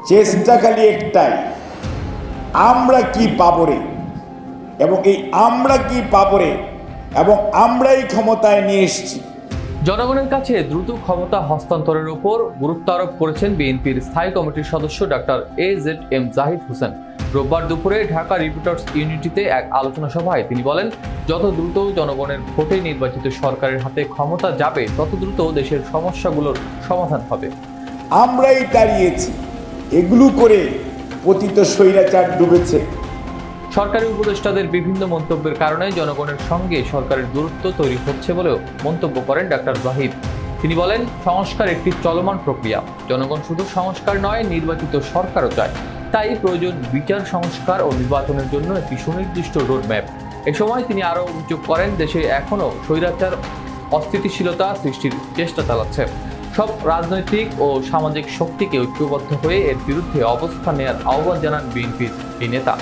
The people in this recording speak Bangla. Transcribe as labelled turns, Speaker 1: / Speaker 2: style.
Speaker 1: চেষ্টা খালি একটাই, আমরা কি পাবো রে, এবং এই আমরা কি পাবো রে, এবং আমরাই ক্ষমতায় নিয়ে এসেছি।
Speaker 2: জনগণের কাছে দ্রুত ক্ষমতা হস্তান্তরের উপর গুরুত্ব আরোপ করেছেন বিএনপির স্থায়ী কমিটির সদস্য ডক্টর AZM জাহিদ হোসেন। রোববার দুপুরে ঢাকা রিপোর্টার্স ইউনিটিতে এক আলোচনা সভায় তিনি বলেন, যত দ্রুত জনগণের ভোটে নির্বাচিত সরকারের হাতে ক্ষমতা যাবে, তত দ্রুত দেশের সমস্যাগুলোর সমাধান হবে।
Speaker 1: আমরাই দাঁড়িয়েছি, এগুলো করে পতিত স্বৈরাচার ডুবেছে।
Speaker 2: সরকারি উপদেষ্টাদের বিভিন্ন মন্তব্যের কারণে জনগণের সঙ্গে সরকারের দূরত্ব তৈরি হচ্ছে বলেও মন্তব্য করেন ডক্টর জাহিদ। তিনি বলেন, সংস্কার একটি চলমান প্রক্রিয়া। জনগণ শুধু সংস্কার নয়, নির্বাচিত সরকারও চায়। তাই প্রয়োজন বিচার সংস্কার ও নির্বাচনের জন্য একটি সুনির্দিষ্ট রোডম্যাপ। এ সময় তিনি আরও অভিযোগ করেন, দেশে এখনও স্বৈরাচার অস্থিতিশীলতা সৃষ্টির চেষ্টা চালাচ্ছে। সব রাজনৈতিক ও সামাজিক শক্তিকে ঐক্যবদ্ধ হয়ে এর বিরুদ্ধে অবস্থান নেওয়ার আহ্বান জানান বিএনপির এই নেতা।